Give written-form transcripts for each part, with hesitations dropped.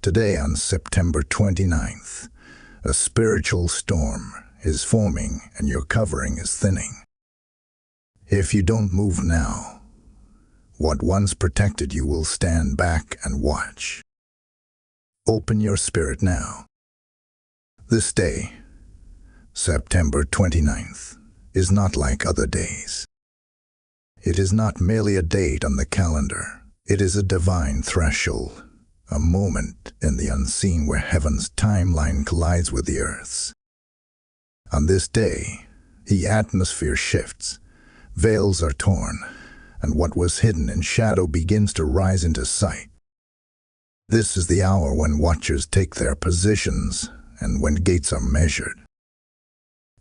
Today on September 29th, a spiritual storm is forming and your covering is thinning. If you don't move now, what once protected you will stand back and watch. Open your spirit now. This day, September 29th, is not like other days. It is not merely a date on the calendar. It is a divine threshold, a moment in the unseen where heaven's timeline collides with the earth's. On this day, the atmosphere shifts, veils are torn, and what was hidden in shadow begins to rise into sight. This is the hour when watchers take their positions and when gates are measured.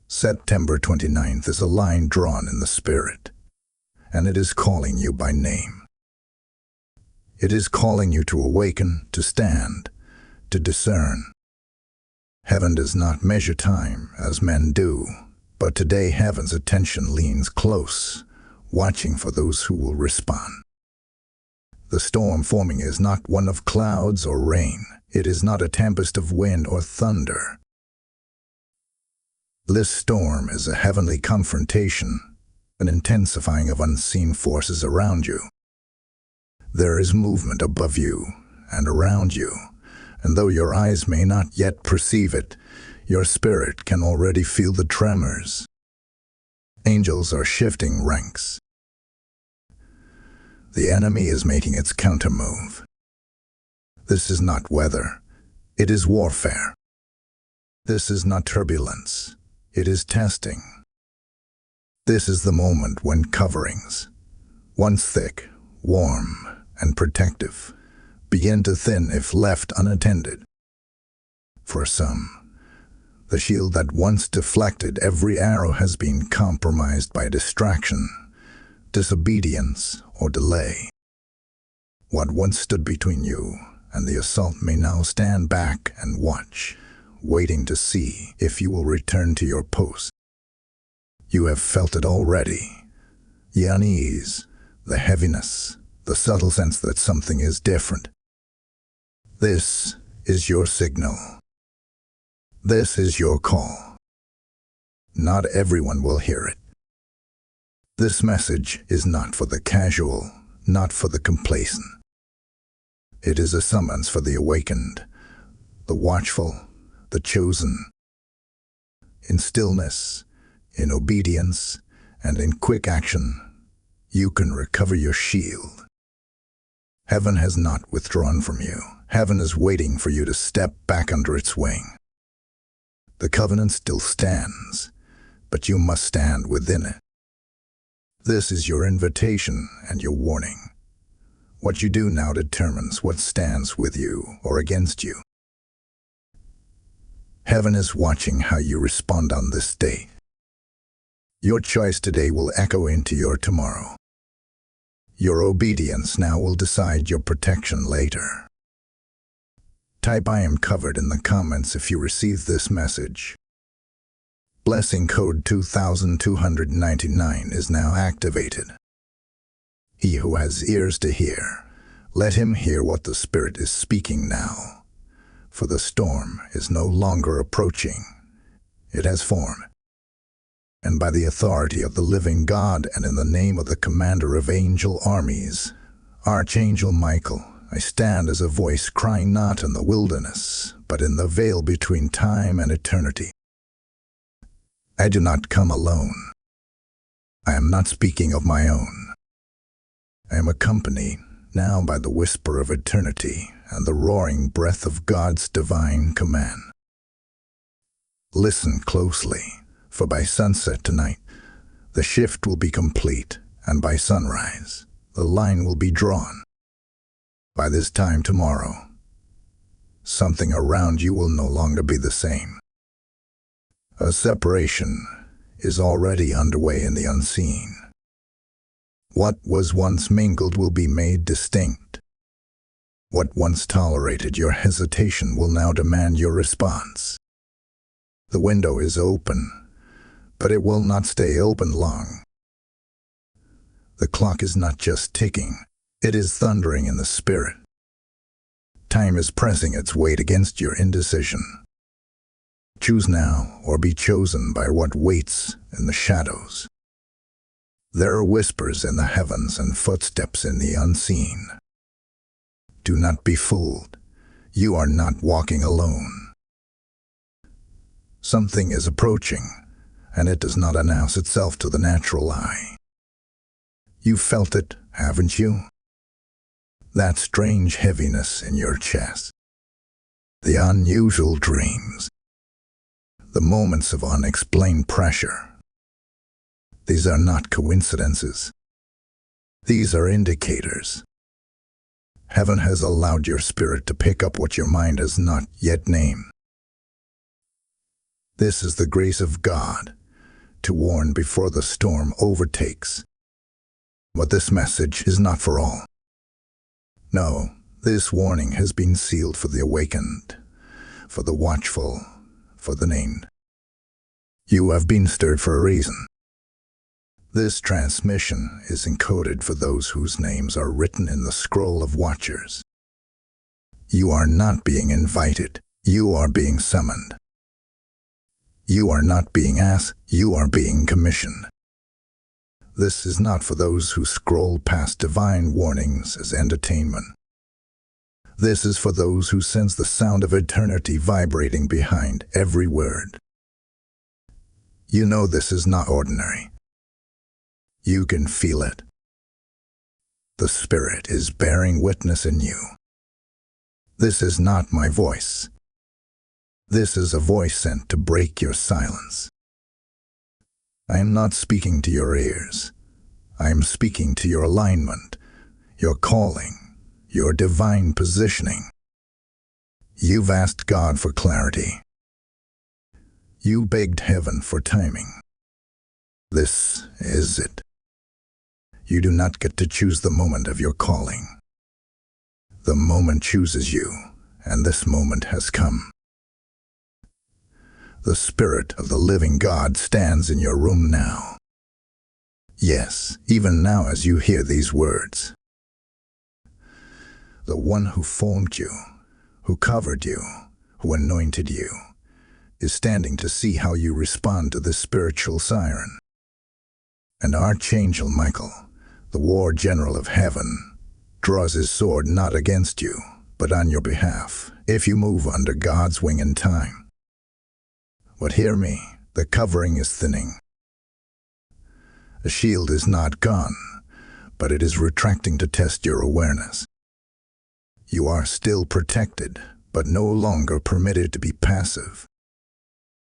September 29th is a line drawn in the spirit, and it is calling you by name. It is calling you to awaken, to stand, to discern. Heaven does not measure time as men do, but today heaven's attention leans close, watching for those who will respond. The storm forming is not one of clouds or rain. It is not a tempest of wind or thunder. This storm is a heavenly confrontation, an intensifying of unseen forces around you. There is movement above you and around you, and though your eyes may not yet perceive it, your spirit can already feel the tremors. Angels are shifting ranks. The enemy is making its countermove. This is not weather, it is warfare. This is not turbulence, it is testing. This is the moment when coverings, once thick, warm, and protective, begin to thin if left unattended. For some, the shield that once deflected every arrow has been compromised by distraction, disobedience, or delay. What once stood between you and the assault may now stand back and watch, waiting to see if you will return to your post. You have felt it already, the unease, the heaviness, the subtle sense that something is different. This is your signal. This is your call. Not everyone will hear it. This message is not for the casual, not for the complacent. It is a summons for the awakened, the watchful, the chosen. In stillness, in obedience, and in quick action, you can recover your shield. Heaven has not withdrawn from you. Heaven is waiting for you to step back under its wing. The covenant still stands, but you must stand within it. This is your invitation and your warning. What you do now determines what stands with you or against you. Heaven is watching how you respond on this day. Your choice today will echo into your tomorrow. Your obedience now will decide your protection later. Type "I am covered" in the comments if you receive this message. Blessing code 2299 is now activated. He who has ears to hear, let him hear what the Spirit is speaking now. For the storm is no longer approaching. It has formed. And by the authority of the living God and in the name of the commander of angel armies, Archangel Michael, I stand as a voice crying not in the wilderness, but in the veil between time and eternity. I do not come alone. I am not speaking of my own. I am accompanied now by the whisper of eternity and the roaring breath of God's divine command. Listen closely, for by sunset tonight, the shift will be complete, and by sunrise, the line will be drawn. By this time tomorrow, something around you will no longer be the same. A separation is already underway in the unseen. What was once mingled will be made distinct. What once tolerated your hesitation will now demand your response. The window is open, but it will not stay open long. The clock is not just ticking, it is thundering in the spirit. Time is pressing its weight against your indecision. Choose now or be chosen by what waits in the shadows. There are whispers in the heavens and footsteps in the unseen. Do not be fooled. You are not walking alone. Something is approaching, and it does not announce itself to the natural eye. You felt it, haven't you? That strange heaviness in your chest. The unusual dreams. The moments of unexplained pressure. These are not coincidences. These are indicators. Heaven has allowed your spirit to pick up what your mind has not yet named. This is the grace of God, to warn before the storm overtakes. But this message is not for all. No, this warning has been sealed for the awakened, for the watchful, for the named. You have been stirred for a reason. This transmission is encoded for those whose names are written in the scroll of watchers. You are not being invited, you are being summoned. You are not being asked, you are being commissioned. This is not for those who scroll past divine warnings as entertainment. This is for those who sense the sound of eternity vibrating behind every word. You know this is not ordinary. You can feel it. The Spirit is bearing witness in you. This is not my voice. This is a voice sent to break your silence. I am not speaking to your ears. I am speaking to your alignment, your calling, your divine positioning. You've asked God for clarity. You begged heaven for timing. This is it. You do not get to choose the moment of your calling. The moment chooses you, and this moment has come. The Spirit of the living God stands in your room now. Yes, even now as you hear these words. The one who formed you, who covered you, who anointed you, is standing to see how you respond to this spiritual siren. And ArchangelMichael, the war general of heaven, draws his sword not against you, but on your behalf, if you move under God's wing in time. But hear me, the covering is thinning. The shield is not gone, but it is retracting to test your awareness. You are still protected, but no longer permitted to be passive.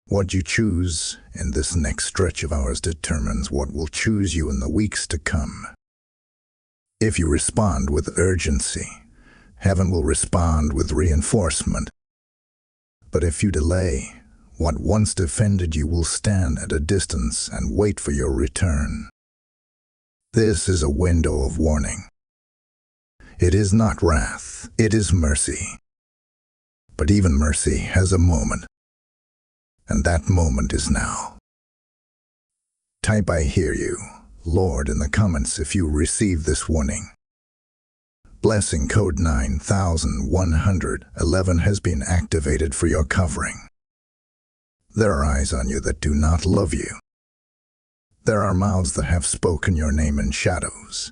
What you choose in this next stretch of hours determines what will choose you in the weeks to come. If you respond with urgency, heaven will respond with reinforcement. But if you delay, what once defended you will stand at a distance and wait for your return. This is a window of warning. It is not wrath, it is mercy. But even mercy has a moment. And that moment is now. Type "I hear you, Lord" in the comments if you receive this warning. Blessing code 9111 has been activated for your covering. There are eyes on you that do not love you. There are mouths that have spoken your name in shadows,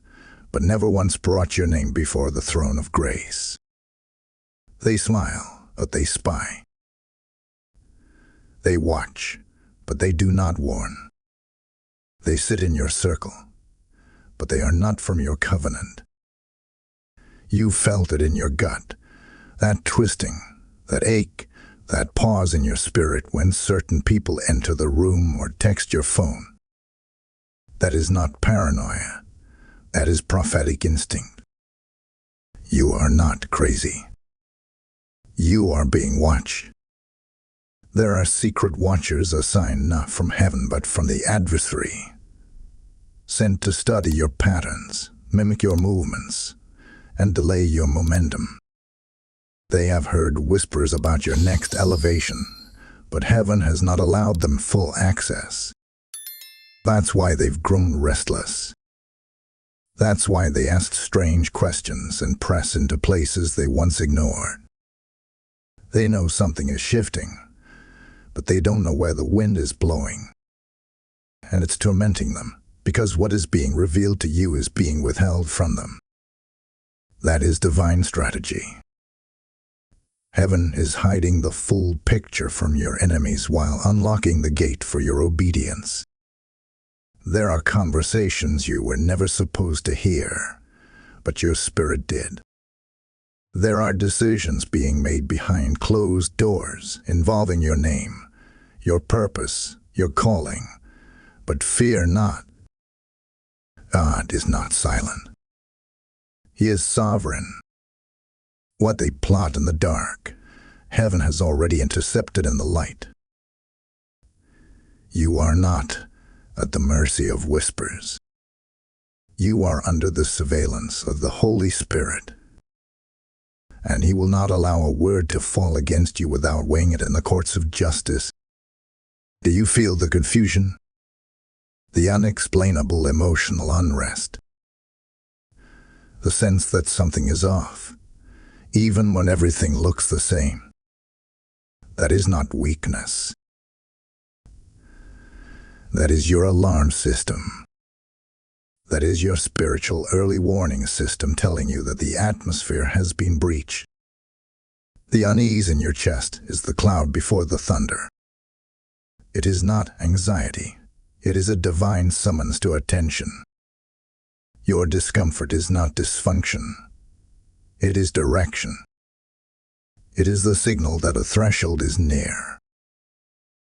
but never once brought your name before the throne of grace. They smile, but they spy. They watch, but they do not warn. They sit in your circle, but they are not from your covenant. You felt it in your gut, that twisting, that ache, that pause in your spirit when certain people enter the room or text your phone. That is not paranoia. That is prophetic instinct. You are not crazy. You are being watched. There are secret watchers assigned not from heaven but from the adversary, sent to study your patterns, mimic your movements, and delay your momentum. They have heard whispers about your next elevation, but heaven has not allowed them full access. That's why they've grown restless. That's why they ask strange questions and press into places they once ignored. They know something is shifting, but they don't know where the wind is blowing. And it's tormenting them, because what is being revealed to you is being withheld from them. That is divine strategy. Heaven is hiding the full picture from your enemies while unlocking the gate for your obedience. There are conversations you were never supposed to hear, but your spirit did. There are decisions being made behind closed doors involving your name, your purpose, your calling. But fear not. God is not silent. He is sovereign. What they plot in the dark, heaven has already intercepted in the light. You are not at the mercy of whispers. You are under the surveillance of the Holy Spirit. And He will not allow a word to fall against you without weighing it in the courts of justice. Do you feel the confusion? The unexplainable emotional unrest? The sense that something is off, even when everything looks the same? That is not weakness. That is your alarm system. That is your spiritual early warning system telling you that the atmosphere has been breached. The unease in your chest is the cloud before the thunder. It is not anxiety. It is a divine summons to attention. Your discomfort is not dysfunction. It is direction. It is the signal that a threshold is near.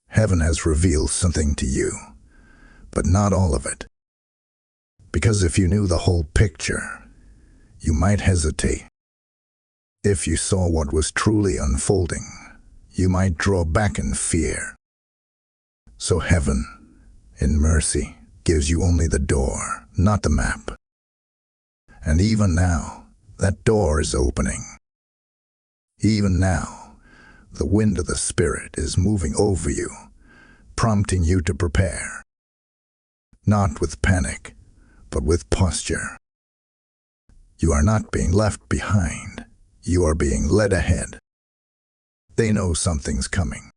Heaven has revealed something to you, but not all of it. Because if you knew the whole picture, you might hesitate. If you saw what was truly unfolding, you might draw back in fear. So heaven, in mercy, gives you only the door, not the map. And even now, that door is opening. Even now, the wind of the Spirit is moving over you, prompting you to prepare. Not with panic, but with posture. You are not being left behind. You are being led ahead. They know something's coming.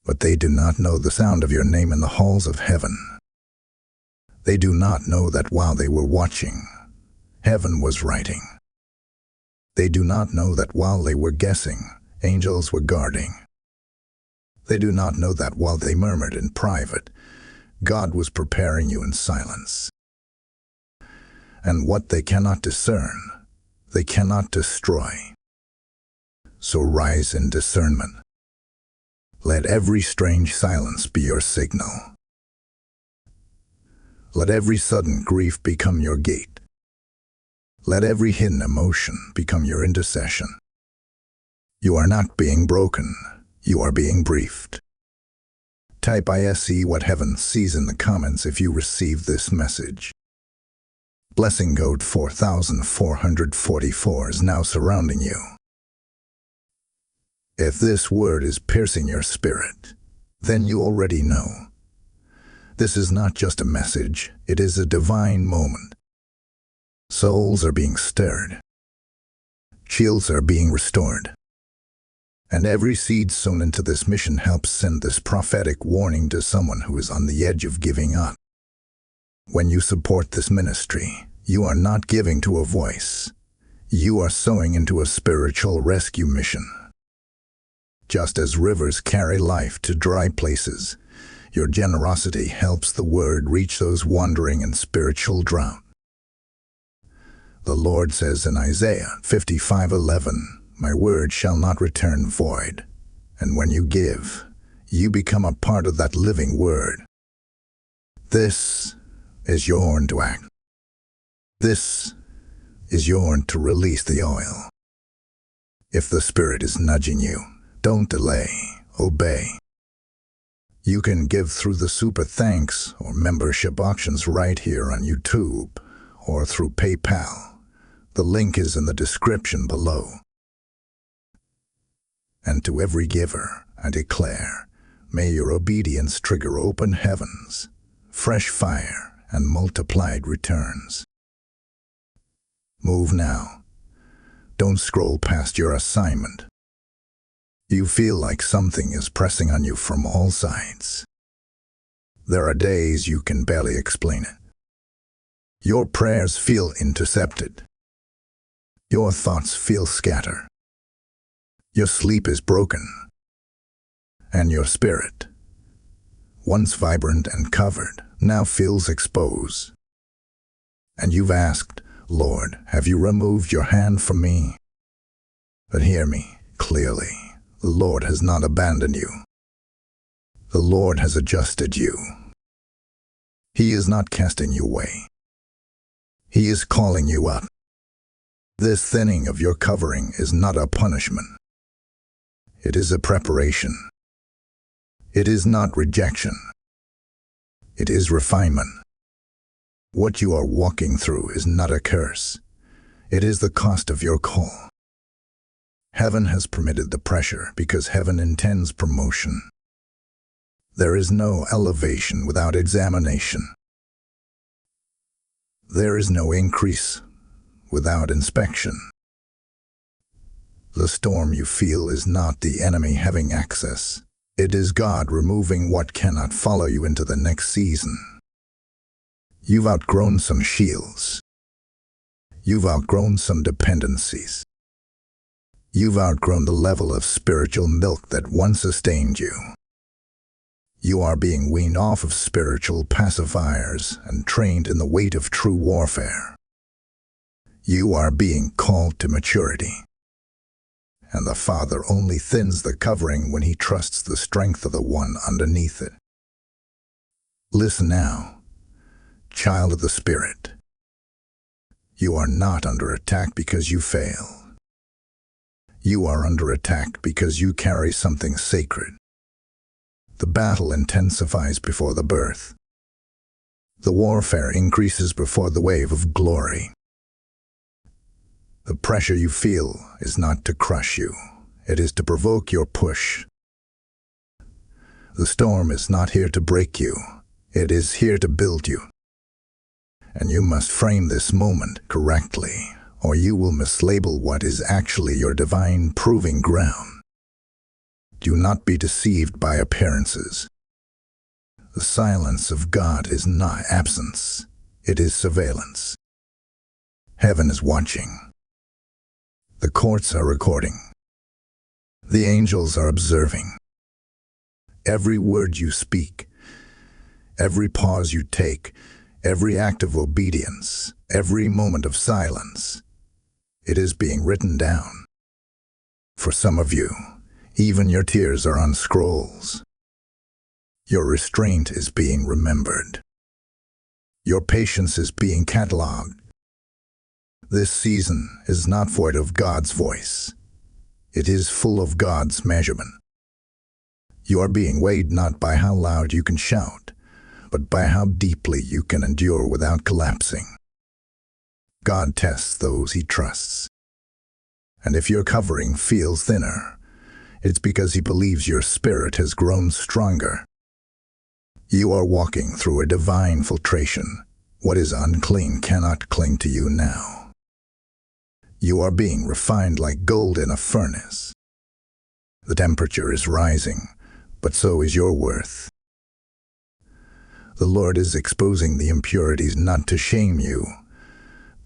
But they do not know the sound of your name in the halls of heaven. They do not know that while they were watching, heaven was writing. They do not know that while they were guessing, angels were guarding. They do not know that while they murmured in private, God was preparing you in silence. And what they cannot discern, they cannot destroy. So rise in discernment. Let every strange silence be your signal. Let every sudden grief become your gate. Let every hidden emotion become your intercession. You are not being broken, you are being briefed. Type ISE what heaven sees in the comments if you receive this message. Blessing code 4444 is now surrounding you. If this word is piercing your spirit, then you already know. This is not just a message, it is a divine moment. Souls are being stirred. Shields are being restored. And every seed sown into this mission helps send this prophetic warning to someone who is on the edge of giving up. When you support this ministry, you are not giving to a voice. You are sowing into a spiritual rescue mission. Just as rivers carry life to dry places, your generosity helps the word reach those wandering in spiritual drought. The Lord says in Isaiah 55:11, "My word shall not return void." And when you give, you become a part of that living word. This is your horn to act. This is your horn to release the oil. If the Spirit is nudging you, don't delay, obey. You can give through the Super Thanks or membership auctions right here on YouTube or through PayPal. The link is in the description below. And to every giver, I declare, may your obedience trigger open heavens, fresh fire, and multiplied returns. Move now. Don't scroll past your assignment. You feel like something is pressing on you from all sides. There are days you can barely explain it. Your prayers feel intercepted. Your thoughts feel scattered. Your sleep is broken. And your spirit, once vibrant and covered, now feels exposed. And you've asked, Lord, have you removed your hand from me? But hear me clearly. The Lord has not abandoned you. The Lord has adjusted you. He is not casting you away. He is calling you up. This thinning of your covering is not a punishment. It is a preparation. It is not rejection. It is refinement. What you are walking through is not a curse. It is the cost of your call. Heaven has permitted the pressure because heaven intends promotion. There is no elevation without examination. There is no increase without inspection. The storm you feel is not the enemy having access. It is God removing what cannot follow you into the next season. You've outgrown some shields. You've outgrown some dependencies. You've outgrown the level of spiritual milk that once sustained you. You are being weaned off of spiritual pacifiers and trained in the weight of true warfare. You are being called to maturity. And the Father only thins the covering when he trusts the strength of the one underneath it. Listen now, child of the Spirit. You are not under attack because you fail. You are under attack because you carry something sacred. The battle intensifies before the birth. The warfare increases before the wave of glory. The pressure you feel is not to crush you. It is to provoke your push. The storm is not here to break you. It is here to build you. And you must frame this moment correctly, or you will mislabel what is actually your divine proving ground. Do not be deceived by appearances. The silence of God is not absence. It is surveillance. Heaven is watching. The courts are recording. The angels are observing. Every word you speak, every pause you take, every act of obedience, every moment of silence, it is being written down. For some of you, even your tears are on scrolls. Your restraint is being remembered. Your patience is being cataloged. This season is not void of God's voice. It is full of God's measurement. You are being weighed not by how loud you can shout, but by how deeply you can endure without collapsing. God tests those he trusts. And if your covering feels thinner, it's because he believes your spirit has grown stronger. You are walking through a divine filtration. What is unclean cannot cling to you now. You are being refined like gold in a furnace. The temperature is rising, but so is your worth. The Lord is exposing the impurities not to shame you,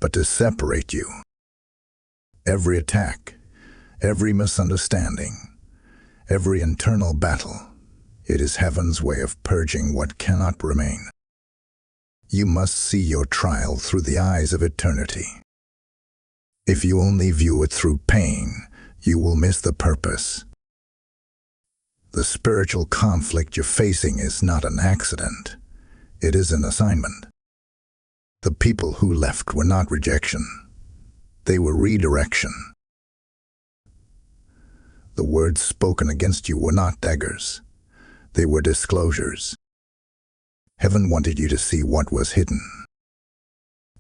but to separate you. Every attack, every misunderstanding, every internal battle, it is heaven's way of purging what cannot remain. You must see your trial through the eyes of eternity. If you only view it through pain, you will miss the purpose. The spiritual conflict you're facing is not an accident. It is an assignment. The people who left were not rejection. They were redirection. The words spoken against you were not daggers. They were disclosures. Heaven wanted you to see what was hidden.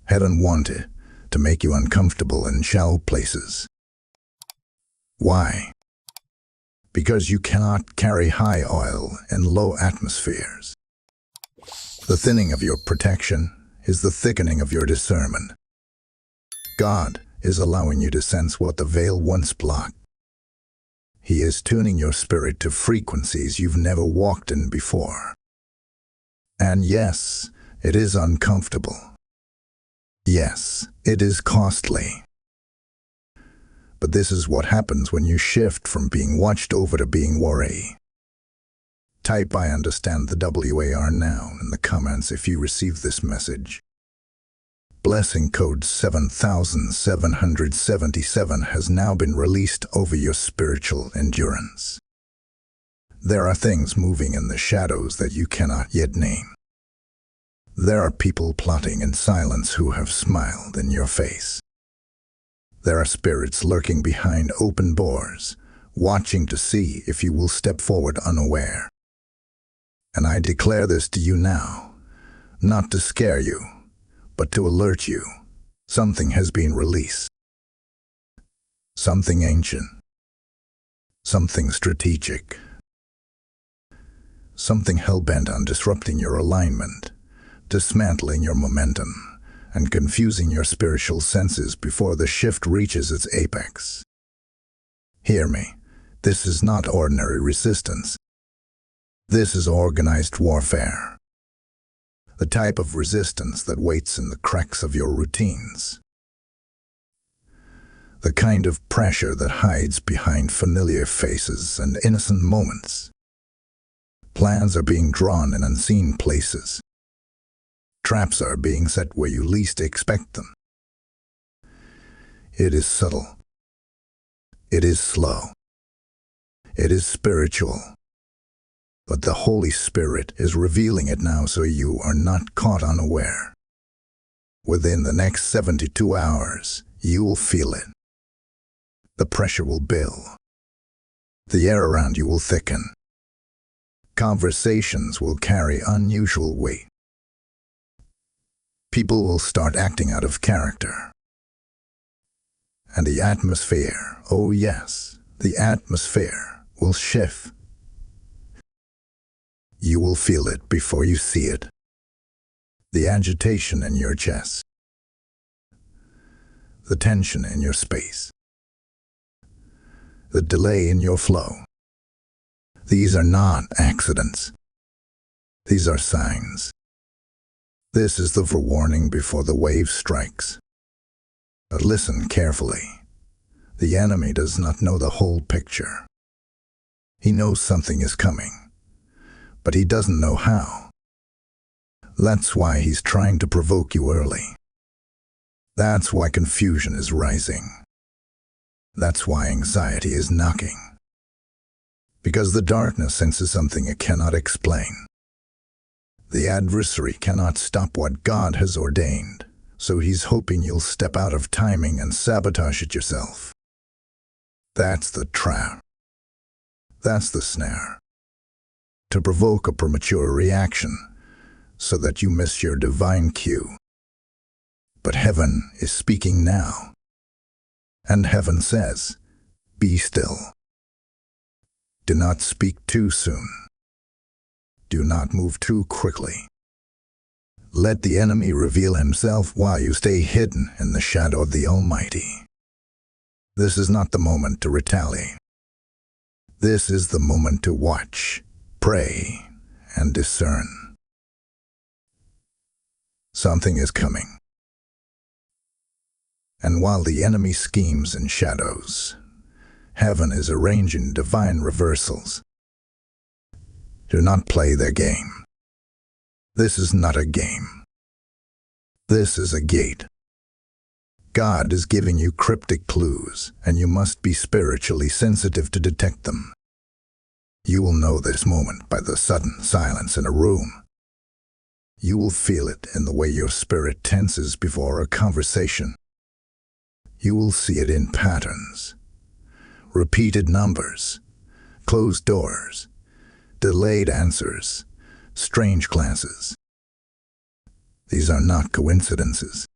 Heaven wanted to make you uncomfortable in shallow places. Why? Because you cannot carry high oil in low atmospheres. The thinning of your protection is the thickening of your discernment. God is allowing you to sense what the veil once blocked. He is tuning your spirit to frequencies you've never walked in before. And yes, it is uncomfortable. Yes, it is costly. But this is what happens when you shift from being watched over to being worried. Type "I understand" the WAR now in the comments if you receive this message. Blessing code 7777 has now been released over your spiritual endurance. There are things moving in the shadows that you cannot yet name. There are people plotting in silence who have smiled in your face. There are spirits lurking behind open doors, watching to see if you will step forward unaware. And I declare this to you now, not to scare you, but to alert you. Something has been released. Something ancient. Something strategic. Something hell-bent on disrupting your alignment, dismantling your momentum, and confusing your spiritual senses before the shift reaches its apex. Hear me, this is not ordinary resistance. This is organized warfare. The type of resistance that waits in the cracks of your routines. The kind of pressure that hides behind familiar faces and innocent moments. Plans are being drawn in unseen places. Traps are being set where you least expect them. It is subtle. It is slow. It is spiritual. But the Holy Spirit is revealing it now so you are not caught unaware. Within the next 72 hours, you will feel it. The pressure will build. The air around you will thicken. Conversations will carry unusual weight. People will start acting out of character. And the atmosphere, oh yes, the atmosphere will shift. You will feel it before you see it. The agitation in your chest. The tension in your space. The delay in your flow. These are not accidents. These are signs. This is the forewarning before the wave strikes. But listen carefully. The enemy does not know the whole picture. He knows something is coming, but he doesn't know how. That's why he's trying to provoke you early. That's why confusion is rising. That's why anxiety is knocking. Because the darkness senses something it cannot explain. The adversary cannot stop what God has ordained, so he's hoping you'll step out of timing and sabotage it yourself. That's the trap. That's the snare. To provoke a premature reaction, so that you miss your divine cue. But heaven is speaking now. And heaven says, be still. Do not speak too soon. Do not move too quickly. Let the enemy reveal himself while you stay hidden in the shadow of the Almighty. This is not the moment to retaliate. This is the moment to watch, pray, and discern. Something is coming. And while the enemy schemes in shadows, heaven is arranging divine reversals. Do not play their game. This is not a game. This is a gate. God is giving you cryptic clues, and you must be spiritually sensitive to detect them. You will know this moment by the sudden silence in a room. You will feel it in the way your spirit tenses before a conversation. You will see it in patterns, repeated numbers, closed doors, delayed answers, strange glances. These are not coincidences.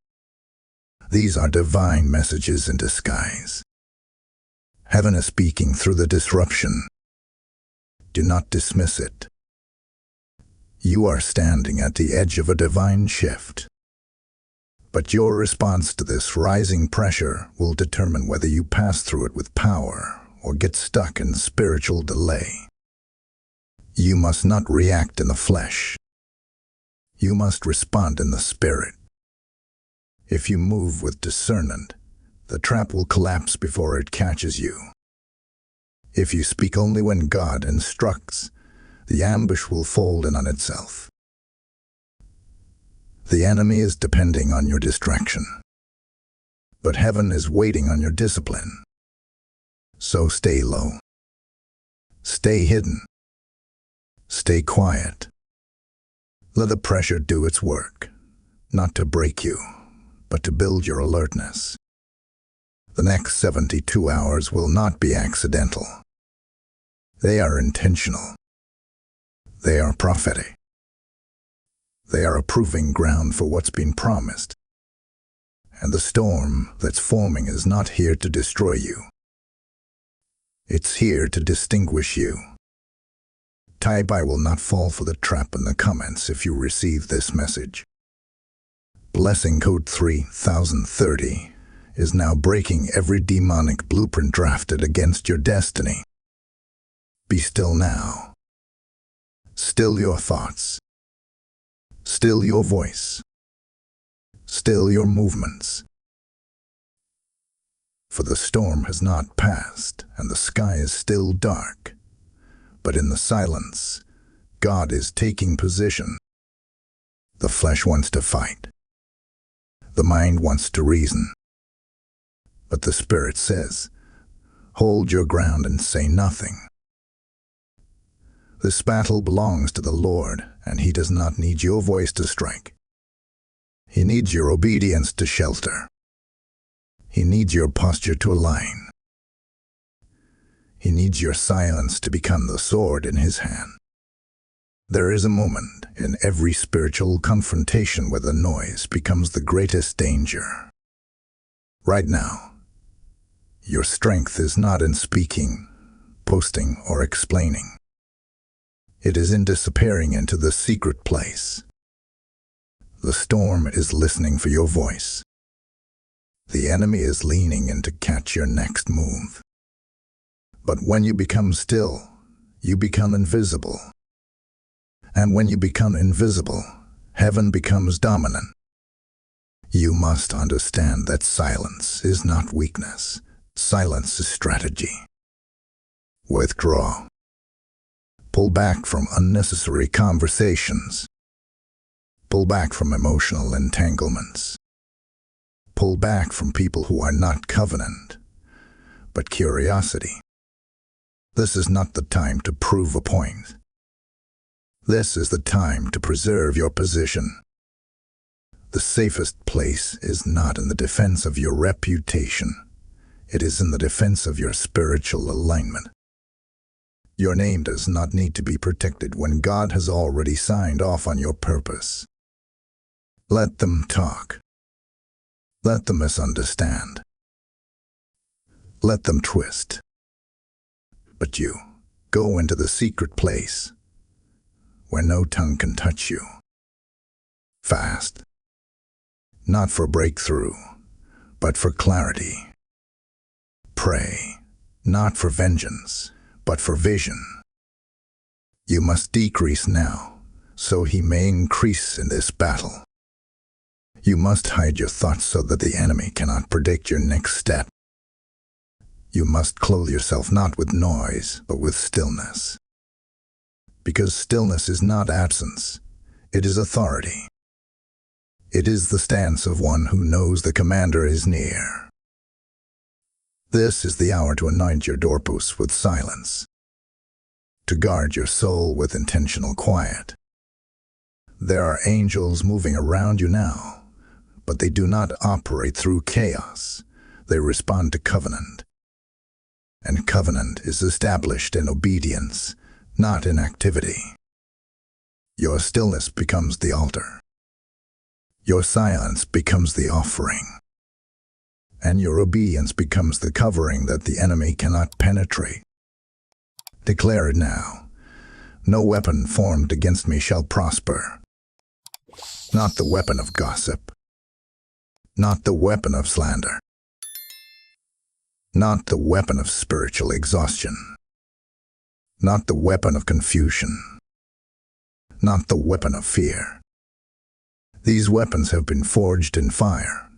These are divine messages in disguise. Heaven is speaking through the disruption. Do not dismiss it. You are standing at the edge of a divine shift. But your response to this rising pressure will determine whether you pass through it with power or get stuck in spiritual delay. You must not react in the flesh. You must respond in the spirit. If you move with discernment, the trap will collapse before it catches you. If you speak only when God instructs, the ambush will fold in on itself. The enemy is depending on your distraction, but heaven is waiting on your discipline. So stay low. Stay hidden. Stay quiet. Let the pressure do its work, not to break you, but to build your alertness. The next 72 hours will not be accidental. They are intentional. They are prophetic. They are a proving ground for what's been promised. And the storm that's forming is not here to destroy you. It's here to distinguish you. Type "I will not fall for the trap" in the comments if you receive this message. Blessing code 3030 is now breaking every demonic blueprint drafted against your destiny. Be still now. Still your thoughts. Still your voice. Still your movements. For the storm has not passed, and the sky is still dark. But in the silence, God is taking position. The flesh wants to fight. The mind wants to reason. But the Spirit says, hold your ground and say nothing. This battle belongs to the Lord, and He does not need your voice to strike. He needs your obedience to shelter. He needs your posture to align. He needs your silence to become the sword in His hand. There is a moment in every spiritual confrontation where the noise becomes the greatest danger. Right now, your strength is not in speaking, posting, or explaining. It is in disappearing into the secret place. The storm is listening for your voice. The enemy is leaning in to catch your next move. But when you become still, you become invisible. And when you become invisible, heaven becomes dominant. You must understand that silence is not weakness. Silence is strategy. Withdraw. Pull back from unnecessary conversations. Pull back from emotional entanglements. Pull back from people who are not covenant, but curiosity. This is not the time to prove a point. This is the time to preserve your position. The safest place is not in the defense of your reputation. It is in the defense of your spiritual alignment. Your name does not need to be protected when God has already signed off on your purpose. Let them talk. Let them misunderstand. Let them twist. But you, go into the secret place, where no tongue can touch you. Fast. Not for breakthrough, but for clarity. Pray, not for vengeance, but for vision. You must decrease now, so He may increase in this battle. You must hide your thoughts so that the enemy cannot predict your next step. You must clothe yourself not with noise, but with stillness. Because stillness is not absence, it is authority. It is the stance of one who knows the commander is near. This is the hour to anoint your doorposts with silence, to guard your soul with intentional quiet. There are angels moving around you now, but they do not operate through chaos. They respond to covenant. And covenant is established in obedience, not in activity. Your stillness becomes the altar. Your silence becomes the offering. And your obedience becomes the covering that the enemy cannot penetrate. Declare it now. No weapon formed against me shall prosper. Not the weapon of gossip. Not the weapon of slander. Not the weapon of spiritual exhaustion. Not the weapon of confusion. Not the weapon of fear. These weapons have been forged in fire,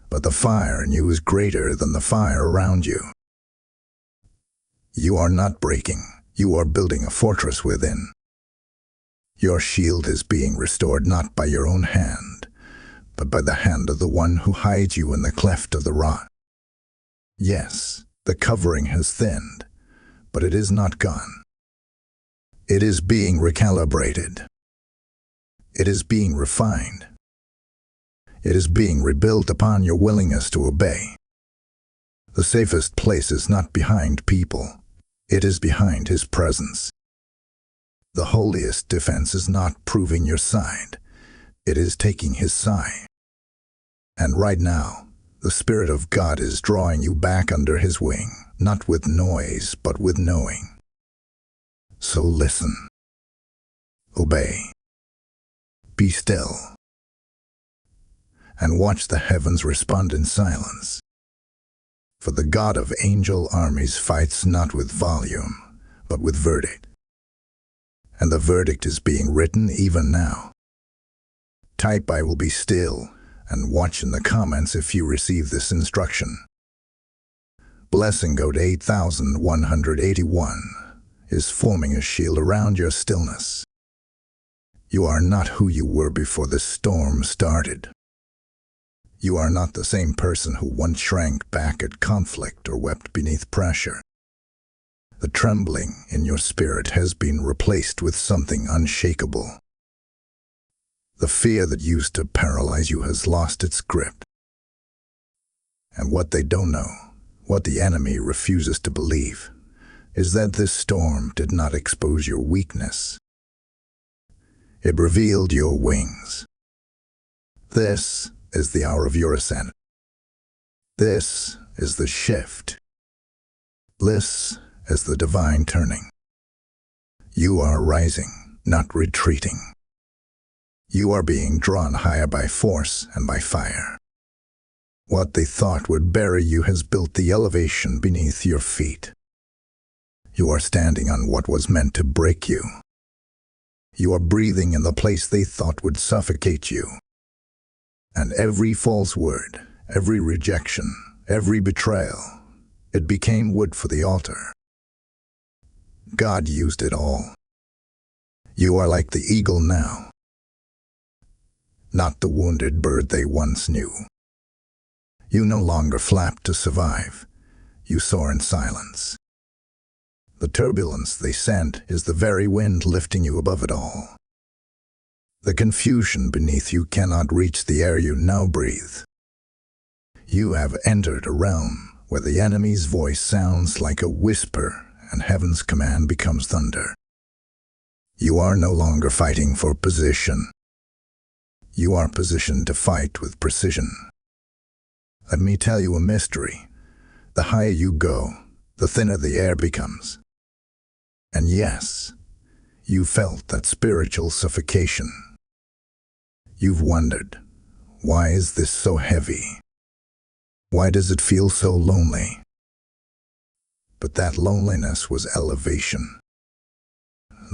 but the fire in you is greater than the fire around you. You are not breaking. You are building a fortress within. Your shield is being restored not by your own hand, but by the hand of the one who hides you in the cleft of the rock. Yes, the covering has thinned, but it is not gone. It is being recalibrated. It is being refined. It is being rebuilt upon your willingness to obey. The safest place is not behind people. It is behind His presence. The holiest defense is not proving your side. It is taking His side. And right now, the Spirit of God is drawing you back under His wing, not with noise, but with knowing. So listen. Obey. Be still. And watch the heavens respond in silence. For the God of angel armies fights not with volume, but with verdict. And the verdict is being written even now. Type "I will be still" and watch in the comments if you receive this instruction. Blessing code 8181 is forming a shield around your stillness. You are not who you were before the storm started. You are not the same person who once shrank back at conflict or wept beneath pressure. The trembling in your spirit has been replaced with something unshakable. The fear that used to paralyze you has lost its grip. And what they don't know, what the enemy refuses to believe, is that this storm did not expose your weakness. It revealed your wings. This is the hour of your ascent. This is the shift. This is the divine turning. You are rising, not retreating. You are being drawn higher by force and by fire. What they thought would bury you has built the elevation beneath your feet. You are standing on what was meant to break you. You are breathing in the place they thought would suffocate you. And every false word, every rejection, every betrayal, it became wood for the altar. God used it all. You are like the eagle now, not the wounded bird they once knew. You no longer flap to survive. You soar in silence. The turbulence they sent is the very wind lifting you above it all. The confusion beneath you cannot reach the air you now breathe. You have entered a realm where the enemy's voice sounds like a whisper and heaven's command becomes thunder. You are no longer fighting for position. You are positioned to fight with precision. Let me tell you a mystery. The higher you go, the thinner the air becomes. And yes, you felt that spiritual suffocation. You've wondered, why is this so heavy? Why does it feel so lonely? But that loneliness was elevation.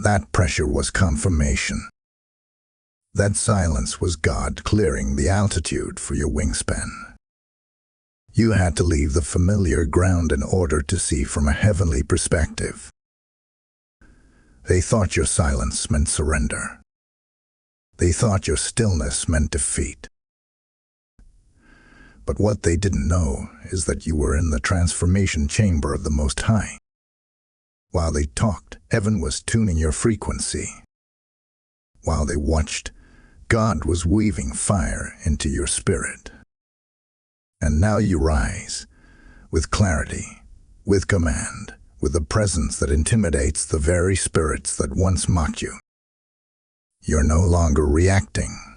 That pressure was confirmation. That silence was God clearing the altitude for your wingspan. You had to leave the familiar ground in order to see from a heavenly perspective. They thought your silence meant surrender. They thought your stillness meant defeat. But what they didn't know is that you were in the transformation chamber of the Most High. While they talked, heaven was tuning your frequency. While they watched, God was weaving fire into your spirit. And now you rise, with clarity, with command, with a presence that intimidates the very spirits that once mocked you. You're no longer reacting.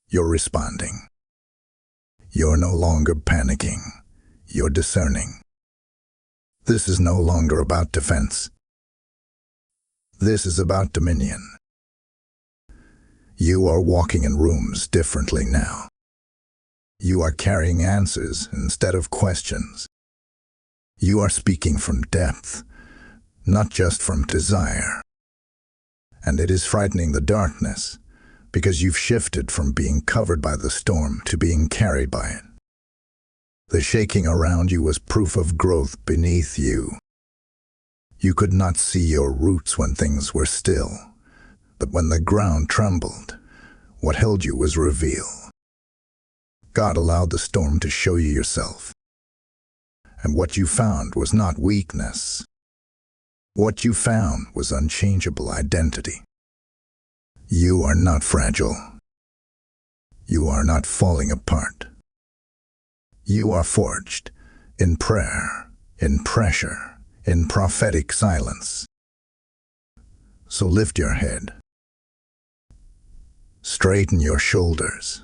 You're responding. You're no longer panicking. You're discerning. This is no longer about defense. This is about dominion. You are walking in rooms differently now. You are carrying answers instead of questions. You are speaking from depth, not just from desire. And it is frightening the darkness, because you've shifted from being covered by the storm to being carried by it. The shaking around you was proof of growth beneath you. You could not see your roots when things were still, but when the ground trembled, what held you was revealed. God allowed the storm to show you yourself. And what you found was not weakness. What you found was unchangeable identity. You are not fragile. You are not falling apart. You are forged in prayer, in pressure, in prophetic silence. So lift your head. Straighten your shoulders.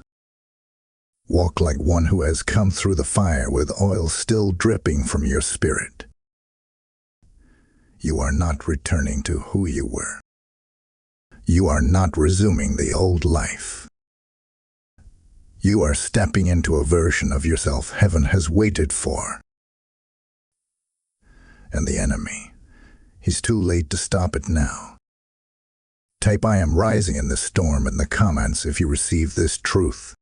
Walk like one who has come through the fire with oil still dripping from your spirit. You are not returning to who you were. You are not resuming the old life. You are stepping into a version of yourself heaven has waited for. And the enemy, he's too late to stop it now. Type "I am rising in the storm" in the comments if you receive this truth.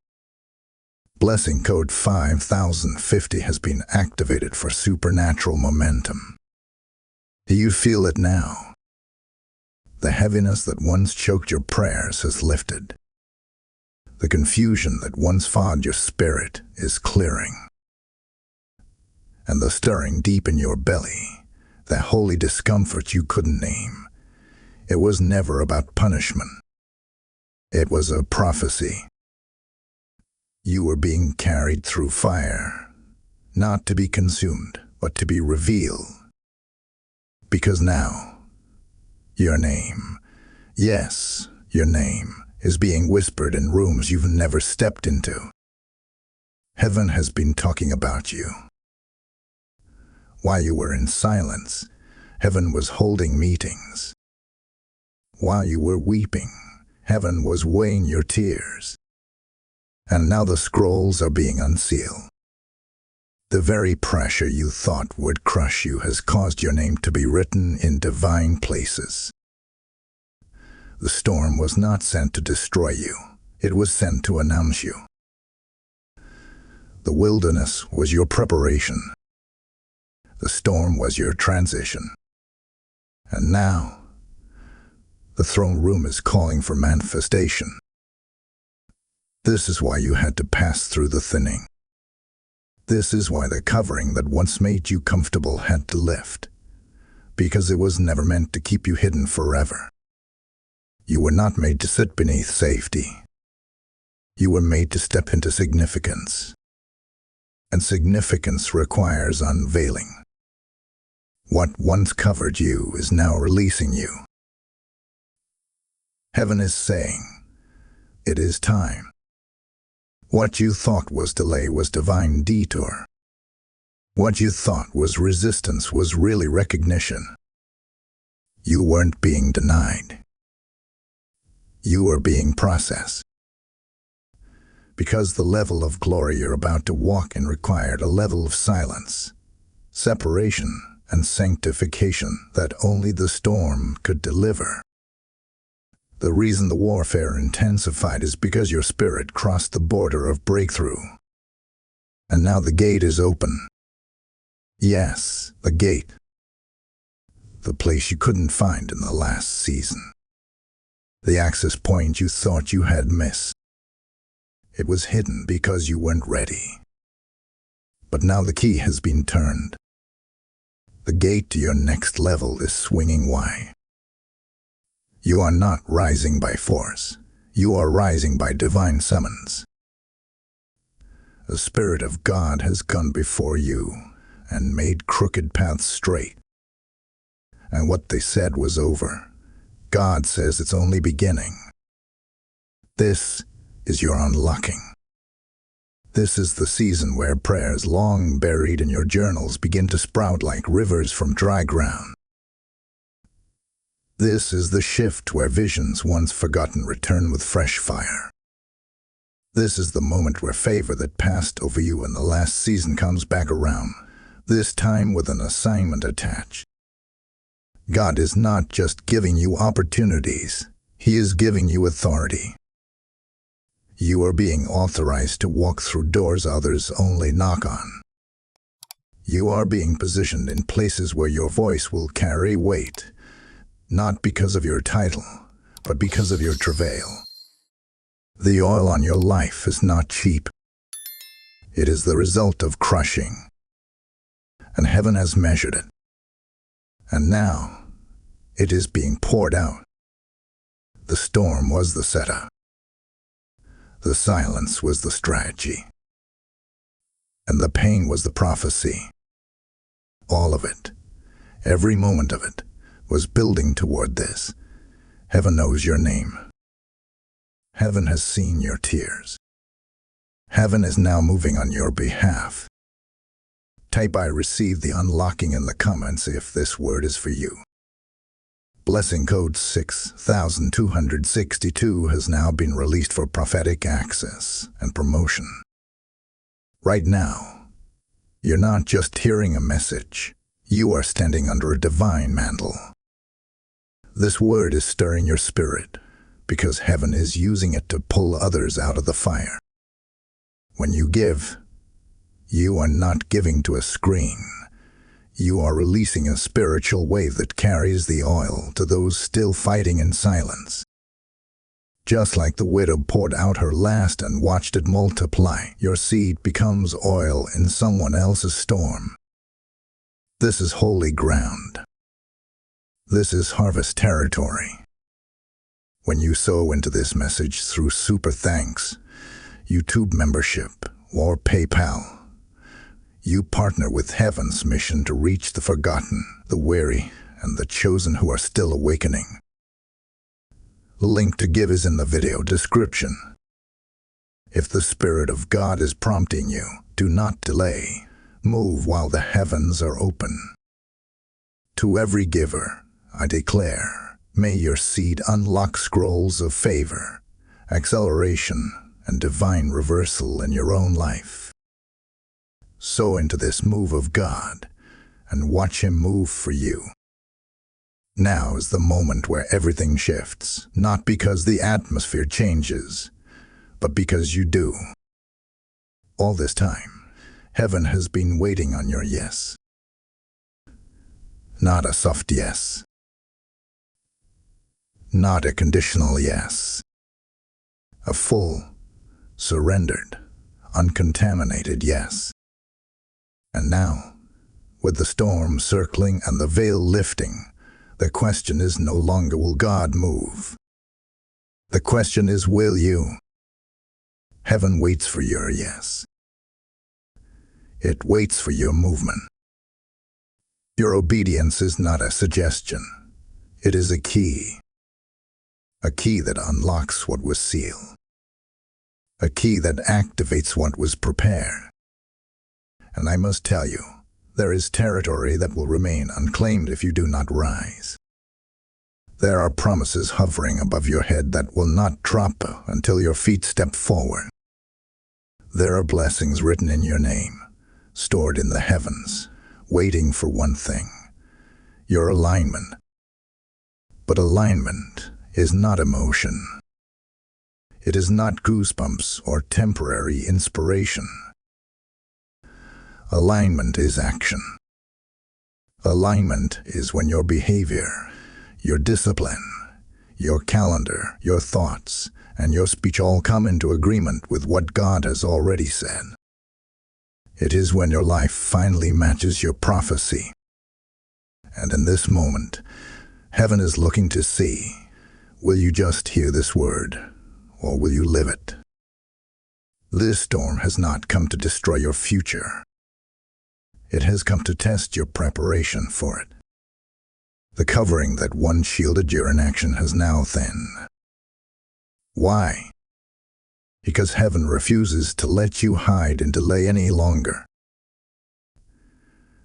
Blessing code 5050 has been activated for supernatural momentum. Do you feel it now? The heaviness that once choked your prayers has lifted. The confusion that once fogged your spirit is clearing. And the stirring deep in your belly, that holy discomfort you couldn't name, it was never about punishment. It was a prophecy. You were being carried through fire, not to be consumed, but to be revealed. Because now, your name, yes, your name, is being whispered in rooms you've never stepped into. Heaven has been talking about you. While you were in silence, heaven was holding meetings. While you were weeping, heaven was weighing your tears. And now the scrolls are being unsealed. The very pressure you thought would crush you has caused your name to be written in divine places. The storm was not sent to destroy you. It was sent to announce you. The wilderness was your preparation. The storm was your transition. And now, the throne room is calling for manifestation. This is why you had to pass through the thinning. This is why the covering that once made you comfortable had to lift, because it was never meant to keep you hidden forever. You were not made to sit beneath safety. You were made to step into significance. And significance requires unveiling. What once covered you is now releasing you. Heaven is saying, it is time. What you thought was delay was divine detour. What you thought was resistance was really recognition. You weren't being denied. You were being processed. Because the level of glory you're about to walk in required a level of silence, separation, and sanctification that only the storm could deliver. The reason the warfare intensified is because your spirit crossed the border of breakthrough. And now the gate is open. Yes, the gate. The place you couldn't find in the last season. The access point you thought you had missed. It was hidden because you weren't ready. But now the key has been turned. The gate to your next level is swinging wide. You are not rising by force. You are rising by divine summons. The Spirit of God has gone before you and made crooked paths straight. And what they said was over, God says it's only beginning. This is your unlocking. This is the season where prayers long buried in your journals begin to sprout like rivers from dry ground. This is the shift where visions once forgotten return with fresh fire. This is the moment where favor that passed over you in the last season comes back around, this time with an assignment attached. God is not just giving you opportunities, He is giving you authority. You are being authorized to walk through doors others only knock on. You are being positioned in places where your voice will carry weight, not because of your title, but because of your travail. The oil on your life is not cheap. It is the result of crushing, and heaven has measured it. And now, it is being poured out. The storm was the setup. The silence was the strategy. And the pain was the prophecy. All of it, every moment of it, was building toward this. Heaven knows your name. Heaven has seen your tears. Heaven is now moving on your behalf. Type "I receive the unlocking" in the comments if this word is for you. Blessing code 6262 has now been released for prophetic access and promotion. Right now, you're not just hearing a message, you are standing under a divine mantle. This word is stirring your spirit, because heaven is using it to pull others out of the fire. When you give, you are not giving to a screen. You are releasing a spiritual wave that carries the oil to those still fighting in silence. Just like the widow poured out her last and watched it multiply, your seed becomes oil in someone else's storm. This is holy ground. This is harvest territory. When you sow into this message through Super Thanks, YouTube membership, or PayPal, you partner with heaven's mission to reach the forgotten, the weary, and the chosen who are still awakening. The link to give is in the video description. If the Spirit of God is prompting you, do not delay. Move while the heavens are open. To every giver, I declare, may your seed unlock scrolls of favor, acceleration, and divine reversal in your own life. Sow into this move of God and watch Him move for you. Now is the moment where everything shifts, not because the atmosphere changes, but because you do. All this time, heaven has been waiting on your yes. Not a soft yes. Not a conditional yes. A full, surrendered, uncontaminated yes. And now, with the storm circling and the veil lifting, the question is no longer will God move. The question is, will you? Heaven waits for your yes. It waits for your movement. Your obedience is not a suggestion. It is a key. A key that unlocks what was sealed. A key that activates what was prepared. And I must tell you, there is territory that will remain unclaimed if you do not rise. There are promises hovering above your head that will not drop until your feet step forward. There are blessings written in your name, stored in the heavens, waiting for one thing: your alignment. But alignment is not emotion. It is not goosebumps or temporary inspiration. Alignment is action. Alignment is when your behavior, your discipline, your calendar, your thoughts, and your speech all come into agreement with what God has already said. It is when your life finally matches your prophecy. And in this moment, heaven is looking to see, will you just hear this word, or will you live it? This storm has not come to destroy your future. It has come to test your preparation for it. The covering that once shielded your inaction has now thinned. Why? Because heaven refuses to let you hide and delay any longer.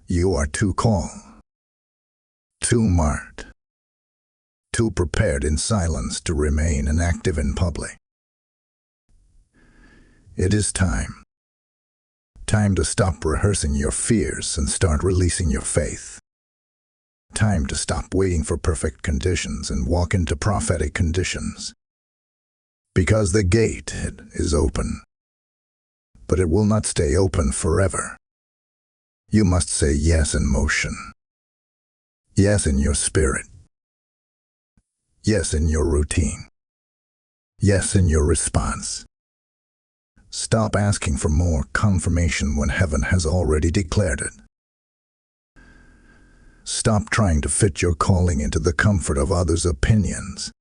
You are too called, too marked, too prepared in silence to remain inactive in public. It is time. Time to stop rehearsing your fears and start releasing your faith. Time to stop waiting for perfect conditions and walk into prophetic conditions. Because the gate is open, but it will not stay open forever. You must say yes in motion. Yes in your spirit. Yes in your routine. Yes in your response. Stop asking for more confirmation when heaven has already declared it. Stop trying to fit your calling into the comfort of others' opinions.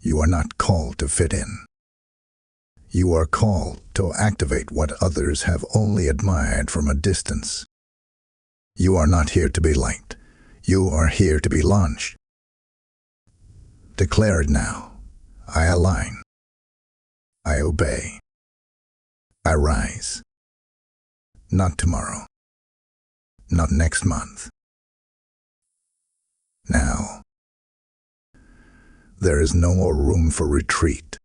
You are not called to fit in. You are called to activate what others have only admired from a distance. You are not here to be liked. You are here to be launched. Declare it now. I align. I obey. I rise. Not tomorrow. Not next month. Now. There is no more room for retreat.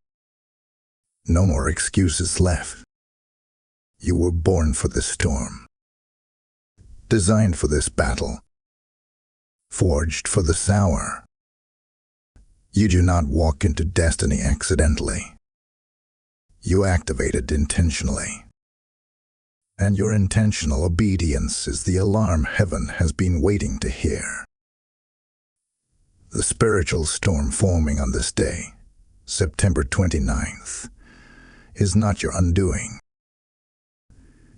No more excuses left. You were born for this storm. Designed for this battle. Forged for this hour. You do not walk into destiny accidentally. You activate it intentionally. And your intentional obedience is the alarm heaven has been waiting to hear. The spiritual storm forming on this day, September 29th, is not your undoing.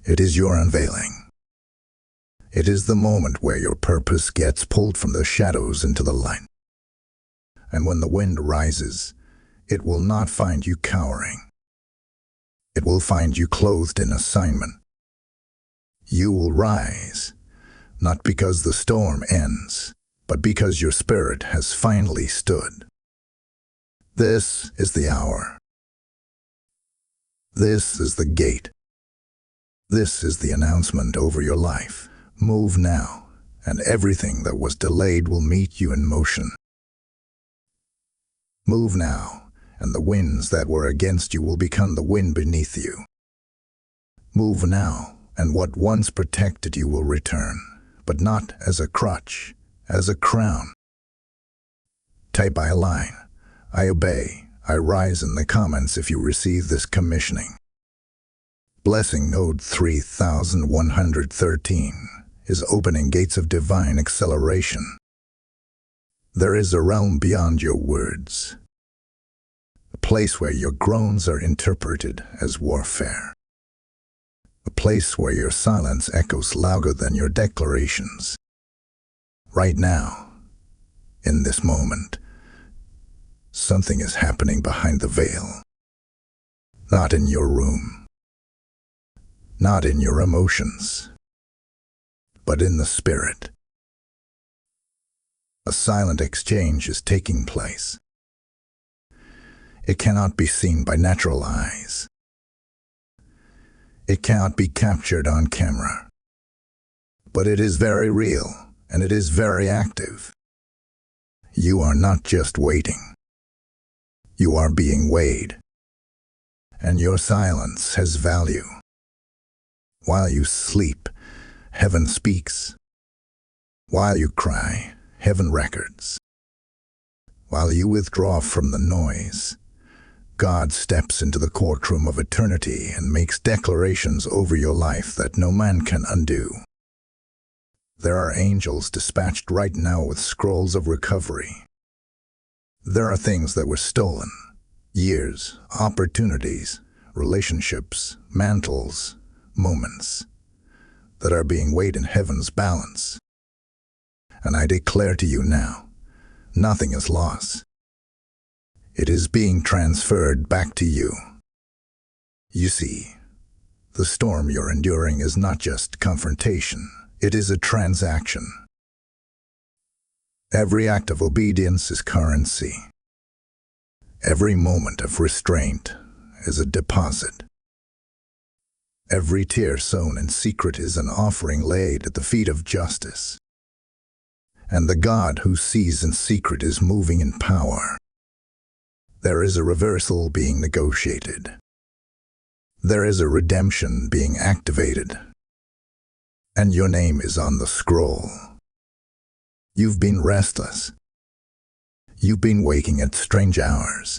It is your unveiling. It is the moment where your purpose gets pulled from the shadows into the light. And when the wind rises, it will not find you cowering. It will find you clothed in assignment. You will rise, not because the storm ends, but because your spirit has finally stood. This is the hour. This is the gate. This is the announcement over your life. Move now, and everything that was delayed will meet you in motion. Move now, and the winds that were against you will become the wind beneath you. Move now, and what once protected you will return, but not as a crutch, as a crown. Type I align, I obey, I rise in the comments if you receive this commissioning. Blessing Node 3113 is opening gates of divine acceleration. There is a realm beyond your words, a place where your groans are interpreted as warfare, a place where your silence echoes louder than your declarations. Right now, in this moment, something is happening behind the veil. Not in your room, not in your emotions, but in the spirit. A silent exchange is taking place. It cannot be seen by natural eyes. It cannot be captured on camera. But it is very real, and it is very active. You are not just waiting. You are being weighed. And your silence has value. While you sleep, heaven speaks. While you cry, heaven records. While you withdraw from the noise, God steps into the courtroom of eternity and makes declarations over your life that no man can undo. There are angels dispatched right now with scrolls of recovery. There are things that were stolen, years, opportunities, relationships, mantles, moments, that are being weighed in heaven's balance. And I declare to you now, nothing is lost. It is being transferred back to you. You see, the storm you're enduring is not just confrontation, it is a transaction. Every act of obedience is currency. Every moment of restraint is a deposit. Every tear sown in secret is an offering laid at the feet of justice. and the God who sees in secret is moving in power. There is a reversal being negotiated. There is a redemption being activated. And your name is on the scroll. You've been restless. You've been waking at strange hours.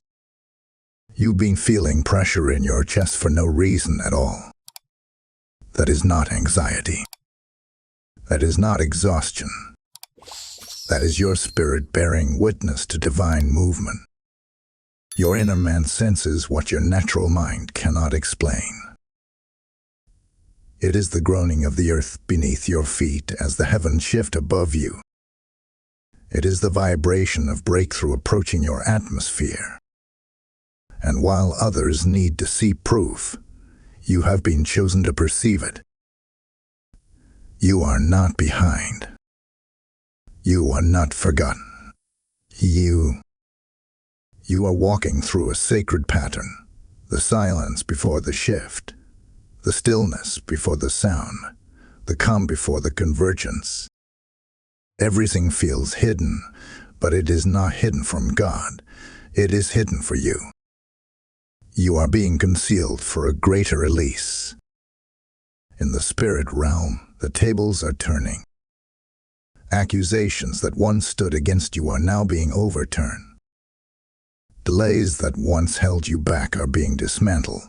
You've been feeling pressure in your chest for no reason at all. That is not anxiety. That is not exhaustion. That is your spirit bearing witness to divine movement. Your inner man senses what your natural mind cannot explain. It is the groaning of the earth beneath your feet as the heavens shift above you. It is the vibration of breakthrough approaching your atmosphere. And while others need to see proof, you have been chosen to perceive it. You are not behind. You are not forgotten. You are walking through a sacred pattern, the silence before the shift, the stillness before the sound, the calm before the convergence. Everything feels hidden, but it is not hidden from God. It is hidden for you. You are being concealed for a greater release. In the spirit realm, the tables are turning. Accusations that once stood against you are now being overturned. Delays that once held you back are being dismantled.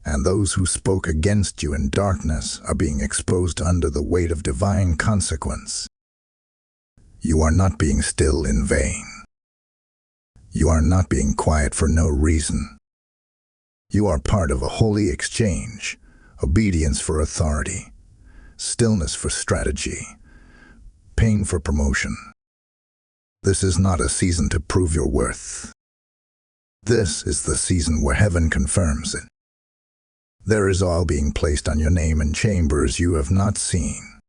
And those who spoke against you in darkness are being exposed under the weight of divine consequence. You are not being still in vain. You are not being quiet for no reason. You are part of a holy exchange, obedience for authority, stillness for strategy, pain for promotion. This is not a season to prove your worth. This is the season where heaven confirms it. There is oil being placed on your name in chambers you have not seen.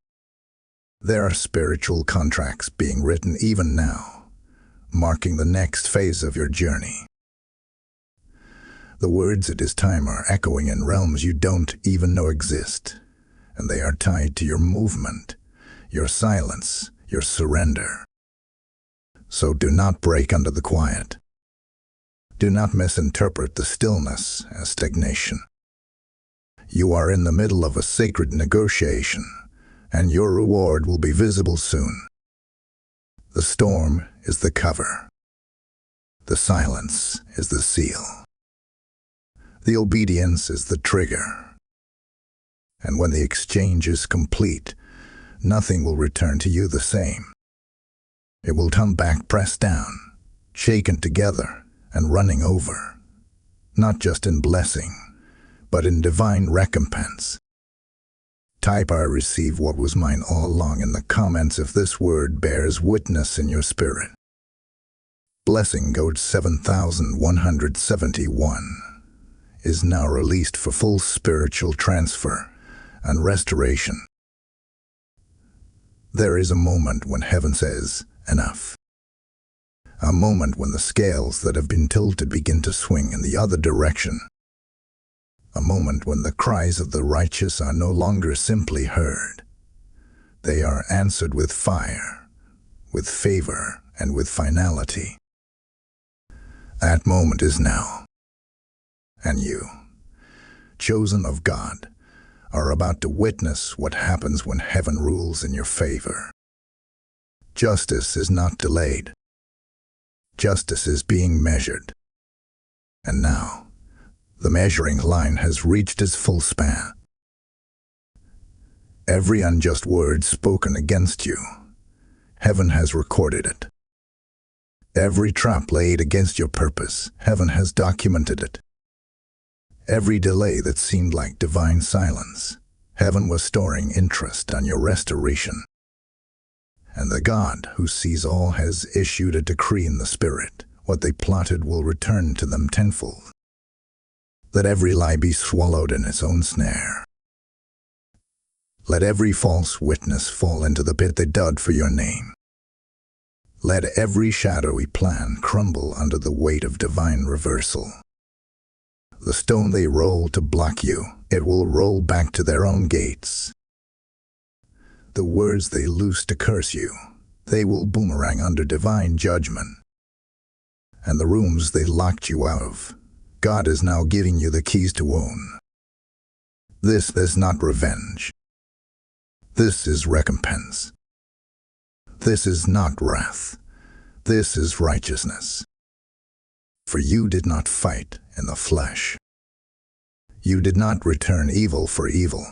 There are spiritual contracts being written even now, marking the next phase of your journey. The words "it is time" are echoing in realms you don't even know exist, and they are tied to your movement, your silence, your surrender. So do not break under the quiet. Do not misinterpret the stillness as stagnation. You are in the middle of a sacred negotiation, and your reward will be visible soon. The storm is the cover. The silence is the seal. The obedience is the trigger. And when the exchange is complete, nothing will return to you the same. It will come back pressed down, shaken together, and running over, not just in blessing, but in divine recompense. Type "I receive what was mine all along" in the comments if this word bears witness in your spirit. Blessing code 7171 is now released for full spiritual transfer and restoration. There is a moment when heaven says, "Enough." A moment when the scales that have been tilted begin to swing in the other direction. A moment when the cries of the righteous are no longer simply heard. They are answered with fire, with favor, and with finality. That moment is now. And you, chosen of God, are about to witness what happens when heaven rules in your favor. Justice is not delayed. Justice is being measured. And now, the measuring line has reached its full span. Every unjust word spoken against you, heaven has recorded it. Every trap laid against your purpose, heaven has documented it. Every delay that seemed like divine silence, heaven was storing interest on your restoration. And the God who sees all has issued a decree in the Spirit. What they plotted will return to them tenfold. Let every lie be swallowed in its own snare. Let every false witness fall into the pit they dug for your name. Let every shadowy plan crumble under the weight of divine reversal. The stone they roll to block you, it will roll back to their own gates. The words they loose to curse you, they will boomerang under divine judgment. And the rooms they locked you out of, God is now giving you the keys to own. This is not revenge. This is recompense. This is not wrath. This is righteousness. For you did not fight in the flesh. You did not return evil for evil.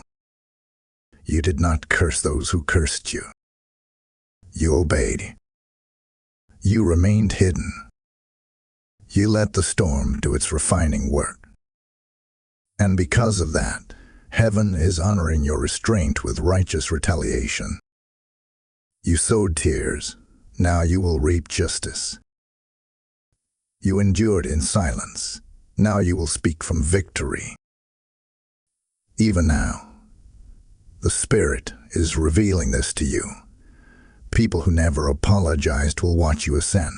You did not curse those who cursed you. You obeyed. You remained hidden. You let the storm do its refining work. And because of that, heaven is honoring your restraint with righteous retaliation. You sowed tears, now you will reap justice. You endured in silence, now you will speak from victory. Even now, the Spirit is revealing this to you. People who never apologized will watch you ascend.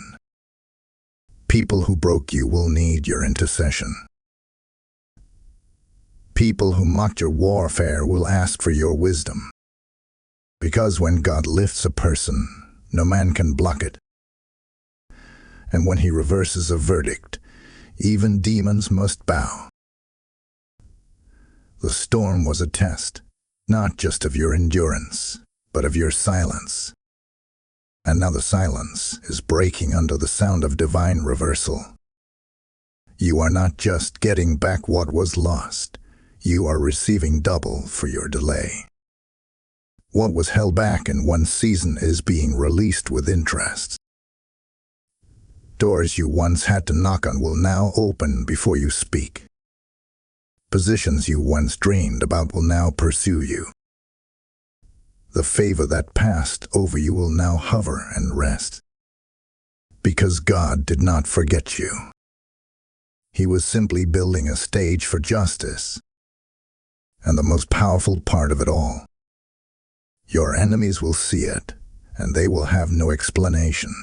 People who broke you will need your intercession. People who mocked your warfare will ask for your wisdom. Because when God lifts a person, no man can block it. And when he reverses a verdict, even demons must bow. The storm was a test, not just of your endurance, but of your silence. And now the silence is breaking under the sound of divine reversal. You are not just getting back what was lost, you are receiving double for your delay. What was held back in one season is being released with interest. Doors you once had to knock on will now open before you speak. Positions you once dreamed about will now pursue you. The favor that passed over you will now hover and rest. Because God did not forget you. He was simply building a stage for justice. And the most powerful part of it all, your enemies will see it, and they will have no explanation.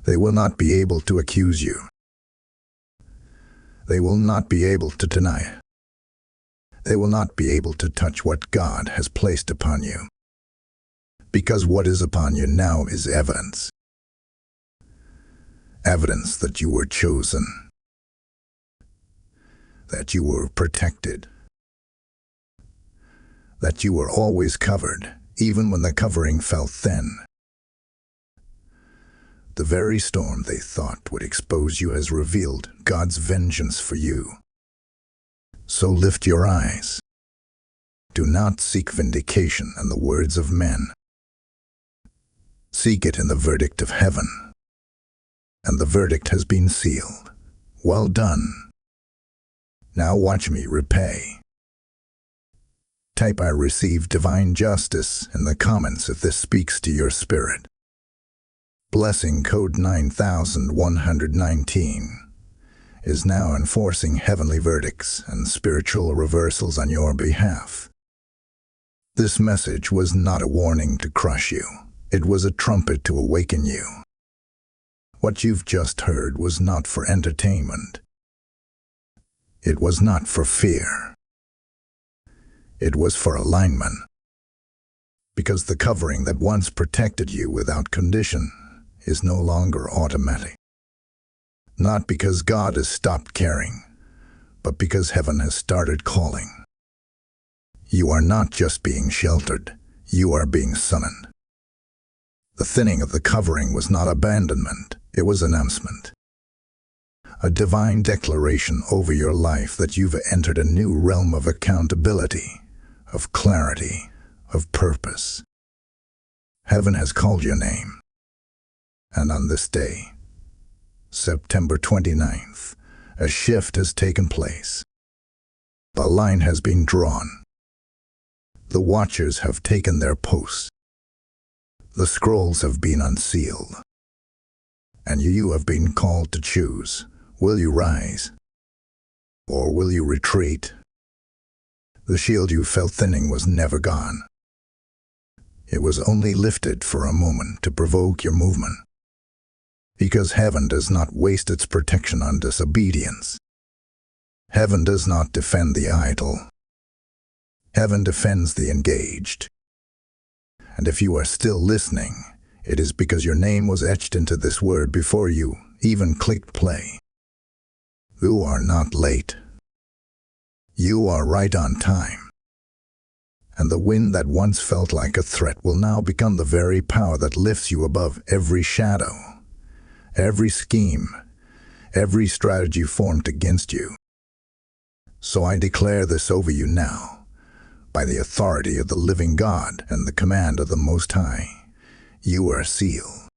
They will not be able to accuse you. They will not be able to deny it. They will not be able to touch what God has placed upon you. Because what is upon you now is evidence. Evidence that you were chosen. That you were protected. That you were always covered, even when the covering felt thin. The very storm they thought would expose you has revealed God's vengeance for you. So lift your eyes. Do not seek vindication in the words of men. Seek it in the verdict of heaven. And the verdict has been sealed. Well done. Now watch me repay. Type "I receive divine justice" in the comments if this speaks to your spirit. Blessing code 9119 is now enforcing heavenly verdicts and spiritual reversals on your behalf. This message was not a warning to crush you. It was a trumpet to awaken you. What you've just heard was not for entertainment. It was not for fear. It was for alignment. Because the covering that once protected you without condition is no longer automatic. Not because God has stopped caring, but because heaven has started calling. You are not just being sheltered, you are being summoned. The thinning of the covering was not abandonment, it was announcement. A divine declaration over your life that you've entered a new realm of accountability, of clarity, of purpose. Heaven has called your name. And on this day, September 29th, a shift has taken place. The line has been drawn. The watchers have taken their posts. The scrolls have been unsealed. And you have been called to choose. Will you rise? Or will you retreat? The shield you felt thinning was never gone. It was only lifted for a moment to provoke your movement. Because heaven does not waste its protection on disobedience. Heaven does not defend the idle. Heaven defends the engaged. And if you are still listening, it is because your name was etched into this word before you even clicked play. You are not late. You are right on time. And the wind that once felt like a threat will now become the very power that lifts you above every shadow, every scheme, every strategy formed against you. So I declare this over you now, by the authority of the living God and the command of the Most High. You are sealed.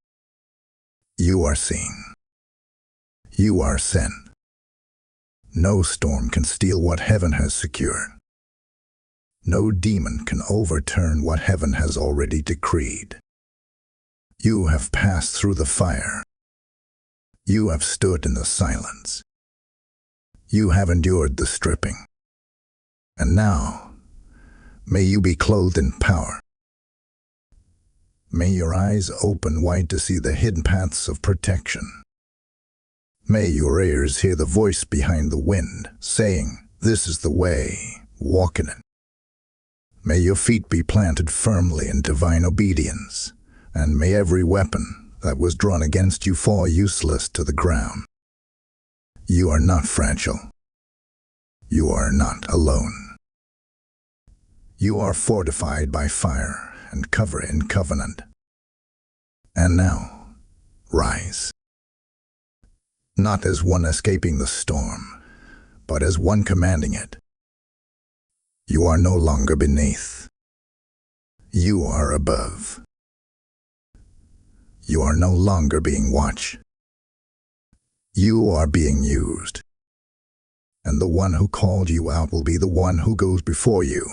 You are seen. You are sent. No storm can steal what heaven has secured. No demon can overturn what heaven has already decreed. You have passed through the fire. You have stood in the silence. You have endured the stripping. And now, may you be clothed in power. May your eyes open wide to see the hidden paths of protection. May your ears hear the voice behind the wind, saying, "This is the way, walk in it." May your feet be planted firmly in divine obedience, and may every weapon that was drawn against you fall useless to the ground. You are not fragile. You are not alone. You are fortified by fire and covered in covenant. And now, rise. Not as one escaping the storm, but as one commanding it. You are no longer beneath. You are above. You are no longer being watched. You are being used. And the one who called you out will be the one who goes before you.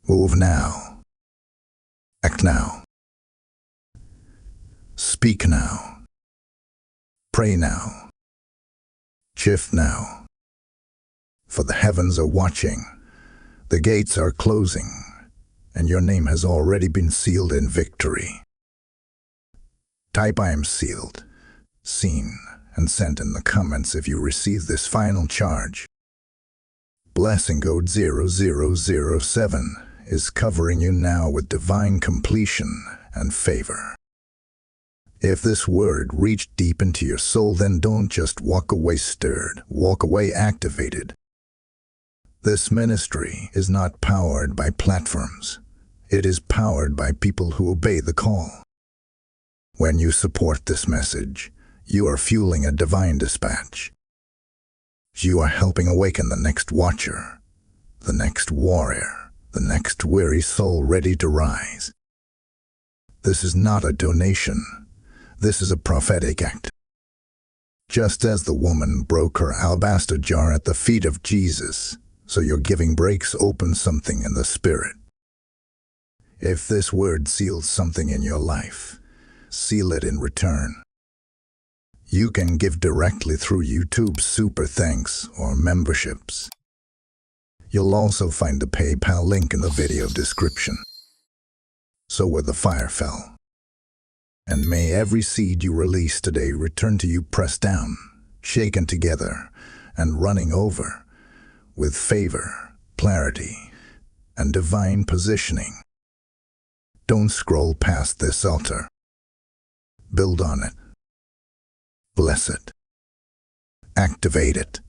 Move now. Act now. Speak now. Pray now. Shift now. For the heavens are watching, the gates are closing, and your name has already been sealed in victory. Type "I am sealed," seen, and sent in the comments if you receive this final charge. Blessing code 0007 is covering you now with divine completion and favor. If this word reached deep into your soul, then don't just walk away stirred, walk away activated. This ministry is not powered by platforms. It is powered by people who obey the call. When you support this message, you are fueling a divine dispatch. You are helping awaken the next watcher, the next warrior, the next weary soul ready to rise. This is not a donation. This is a prophetic act. Just as the woman broke her alabaster jar at the feet of Jesus, so your giving breaks open something in the spirit. If this word seals something in your life, seal it in return. You can give directly through YouTube's Super Thanks or memberships. You'll also find the PayPal link in the video description. So where the fire fell. And may every seed you release today return to you pressed down, shaken together, and running over, with favor, clarity, and divine positioning. Don't scroll past this altar. Build on it. Bless it. Activate it.